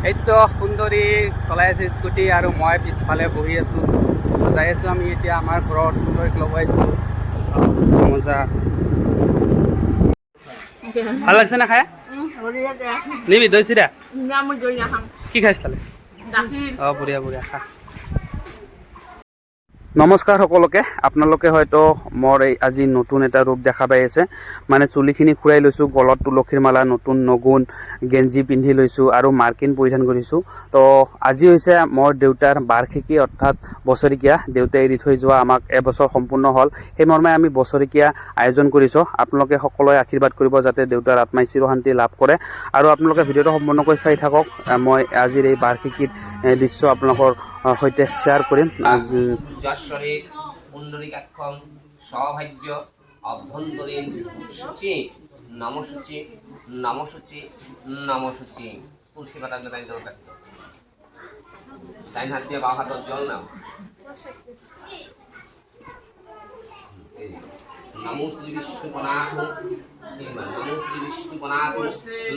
এইটো সুন্দৰী চলাই আছে স্কুটি আৰু মই পিছফালে বহি আছোঁ। যাই আছোঁ আমি এতিয়া আমাৰ ঘৰত সুন্দৰীক ল'ব আহিছোঁ। মজা ভাল লাগছে না খাই? নিবি দৈ চিৰা কি খাইছ তালে? অঁ বঢ়িয়া বঢ়িয়া খা। নমস্কাৰ সকলোকে। আপোনালোকে হয়তো মোৰ এই আজি নতুন এটা ৰূপ দেখা পাই আছে। মানে চুলিখিনি খুৰাই লৈছোঁ, গলত তুলসীৰ মালা, নতুন নগুণ গেঞ্জি পিন্ধি লৈছোঁ আৰু মাৰ্কিন পৰিধান কৰিছোঁ। তো আজি হৈছে মোৰ দেউতাৰ বাৰ্ষিকী অৰ্থাৎ বছৰেকীয়া। দেউতাই এৰি থৈ যোৱা আমাক এবছৰ সম্পূৰ্ণ হ'ল। সেই মৰ্মে আমি বছৰেকীয়া আয়োজন কৰিছোঁ। আপোনালোকে সকলোৱে আশীৰ্বাদ কৰিব যাতে দেউতাৰ আত্মাই চিৰশান্তি লাভ কৰে। আৰু আপোনালোকে ভিডিঅ'টো সম্পূৰ্ণকৈ চাই থাকক। মই আজিৰ এই বাৰ্ষিকীৰ দৃশ্য আপোনালোকৰ সৈতে শ্বেয়াৰ কৰিম। যশ্বরে পুণ্ডরিকাক্ষং সৌভাগ্য অভ্যন্তরীণ সূচি নমসূচি নমসূচি নমসূচি তুলসী পাতা দাঁড়িয়ে দেবো থাকতো ডাইন হাত দিয়ে বাম হাতের জল নাও। নমো শ্রী বিষ্ণুপনাথ নমো শ্রী বিষ্ণুপনাথ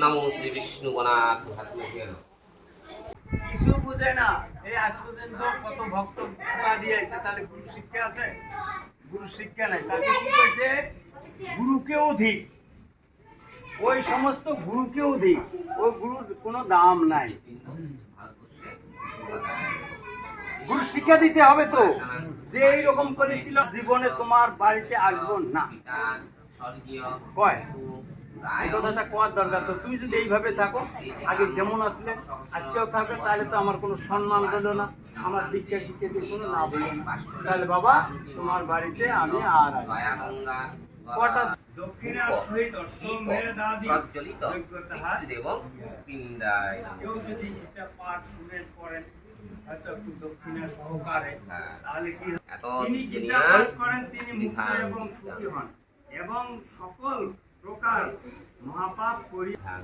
নমো শ্রী বিষ্ণুপনাথ হাত দিয়ে কিছু বুঝে না। এই আজ পর্যন্ত কত ভক্ত দিয়েছে, তাহলে গুরু শিক্ষা আছে? গুরু শিক্ষা নাই। তাকে কি কইছে? গুরুকে অধিক, ওই সমস্ত গুরুকে অধিক, ওই গুরুর কোনো দাম নাই। গুরু শিক্ষা দিতে হবে তো, যে এইরকম করে দিল জীবনে তোমার বাড়িতে আসবো না কয় এই কথাটা কোয়ার দরকার। তো তুই যদি এইভাবে থাকো, আগে যেমন আসলে আজকেও থাকবে, তাহলে তো আমার কোনো সম্মান হলো না, আমার দীক্ষা শিক্ষা দিয়ে কোনো না বলো না। তাহলে বাবা তোমার বাড়িতে আমি আর কটা দক্ষিণার সহিত কেউ যদি এটা পাঠ শুনে পড়েন, হয়তো একটু দক্ষিণা সহকারে, তাহলে কি যিনি যেটা পাঠ করেন তিনি মুক্ত এবং সুখী হন এবং সকল প্রকার মহাপাপ পরিহার।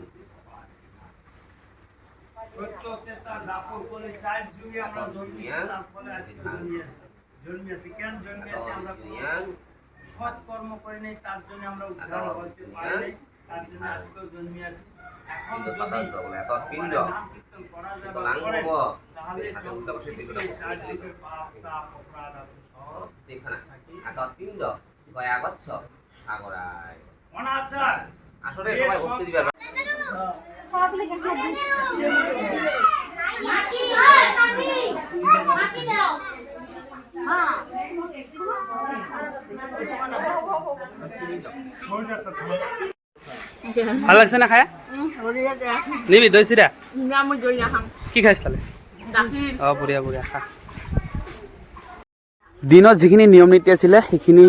সত্যতে তার দাপট করে 4 যুগে আমরা জন্মেছি, তার ফলে আজকে জন্মিয়েছি। কেন জন্মিয়েছি? আমরা সৎ কর্ম করে নেই, তার জন্য আমরা উদ্ধার হতে পারি নাই, তার জন্য আজকেও জন্মিয়েছি। এখন যদি নাম কীর্তন করা যাবে তাহলে 4 যুগের পাপ তাপ অপরাধ আছে সব এখানে পিণ্ড গয়া গচ্ছ সাগরায় আসলে সবাই ভক্তি দিবে। ভাল লাগছে না খাই? নিবি দৈ চিৰা কি খাইছ তালে? অঁ বঢ়িয়া বঢ়িয়া খা। দিনত যিখিনি নিয়ম নীতি আছিলে সেইখিনি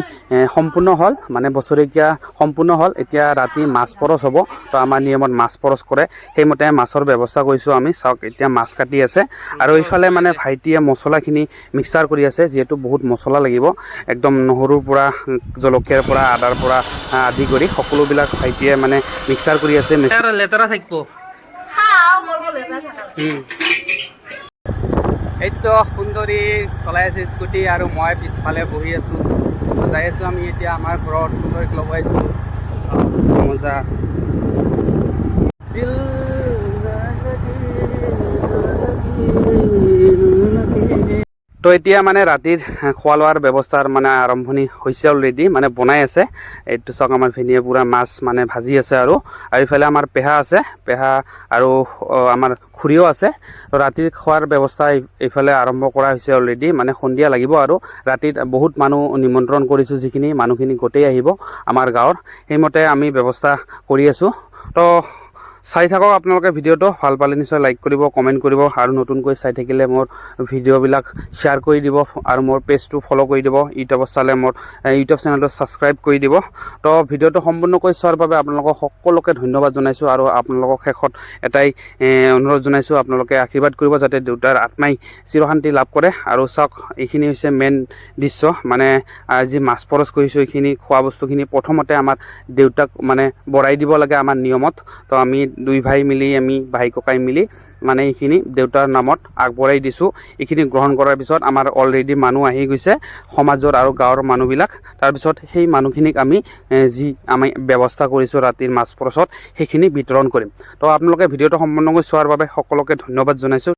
সম্পূৰ্ণ হ'ল, মানে বছৰেকীয়া সম্পূৰ্ণ হ'ল। এতিয়া ৰাতি মাছ পৰচ হ'ব। তো আমাৰ নিয়মত মাছ পৰচ কৰে, সেইমতে মাছৰ ব্যৱস্থা কৰিছোঁ আমি। চাওক এতিয়া মাছ কাটি আছে আৰু এইফালে মানে ভাইটিয়ে মছলাখিনি মিক্সাৰ কৰি আছে, যিহেতু বহুত মছলা লাগিব। একদম নহৰুৰ পৰা জলকীয়াৰ পৰা আদাৰ পৰা আদি কৰি সকলোবিলাক ভাইটিয়ে মানে মিক্সাৰ কৰি আছে। লেতেৰা থাকিব। এইটো সুন্দৰী চলাই আছে স্কুটি আৰু মই পিছফালে বহি আছোঁ। যাই আছোঁ আমি এতিয়া আমাৰ ঘৰত সুন্দৰীক ল'ব আহিছোঁ। মজা তো এতিয়া মানে ৰাতিৰ খোৱা লোৱাৰ ব্যৱস্থাৰ মানে আৰম্ভণি হৈছে অলৰেডি, মানে বনাই আছে। এইটো চাওক আমাৰ ভিনিয়ে পূৰা মাছ মানে ভাজি আছে। আৰু এইফালে আমাৰ পেহা আছে, পেহা আৰু আমাৰ খুৰীও আছে। তো ৰাতিৰ খোৱাৰ ব্যৱস্থা এইফালে আৰম্ভ কৰা হৈছে অলৰেডি, মানে সন্ধিয়া লাগিব। আৰু ৰাতিত বহুত মানুহ নিমন্ত্ৰণ কৰিছোঁ, যিখিনি মানুহখিনি গোটেই আহিব আমাৰ গাঁৱৰ, সেইমতে আমি ব্যৱস্থা কৰি আছোঁ। তো চাই থাকক আপোনালোকে ভিডিঅ'টো। ভাল পালে নিশ্চয় লাইক কৰিব, কমেণ্ট কৰিব, আৰু নতুনকৈ চাই থাকিলে মোৰ ভিডিঅ'বিলাক শ্বেয়াৰ কৰি দিব আৰু মোৰ পেজটো ফ'ল' কৰি দিব। ইউটিউবত চালে মোৰ ইউটিউব চেনেলটো ছাবস্ক্ৰাইব কৰি দিব। তো ভিডিঅ'টো সম্পূৰ্ণকৈ চোৱাৰ বাবে আপোনালোকক সকলোকে ধন্যবাদ জনাইছোঁ। আৰু আপোনালোকক শেষত এটাই অনুৰোধ জনাইছোঁ, আপোনালোকে আশীৰ্বাদ কৰিব যাতে দেউতাৰ আত্মাই চিৰশান্তি লাভ কৰে। আৰু চাওক এইখিনি হৈছে মেইন দৃশ্য, মানে যি মাছ পৰচ কৰিছোঁ এইখিনি খোৱা বস্তুখিনি প্ৰথমতে আমাৰ দেউতাক মানে বৰাই দিব লাগে আমাৰ নিয়মত। তো আমি দুই ভাই মিলি আমি ভাই ককাই মিলি মানে এইখিনি দেউতাৰ নামত আগবঢ়াই দিছোঁ। এইখিনি গ্ৰহণ কৰাৰ পিছত আমাৰ অলৰেডি মানুহ আহি গৈছে সমাজৰ আৰু গাঁৱৰ মানুহবিলাক। তাৰপিছত সেই মানুহখিনিক আমি যি আমি ব্যৱস্থা কৰিছোঁ ৰাতিৰ মাছ প্ৰসাদ সেইখিনি বিতৰণ কৰিম। তো আপোনালোকে ভিডিঅ'টো সম্পূৰ্ণকৈ চোৱাৰ বাবে সকলোকে ধন্যবাদ জনাইছোঁ।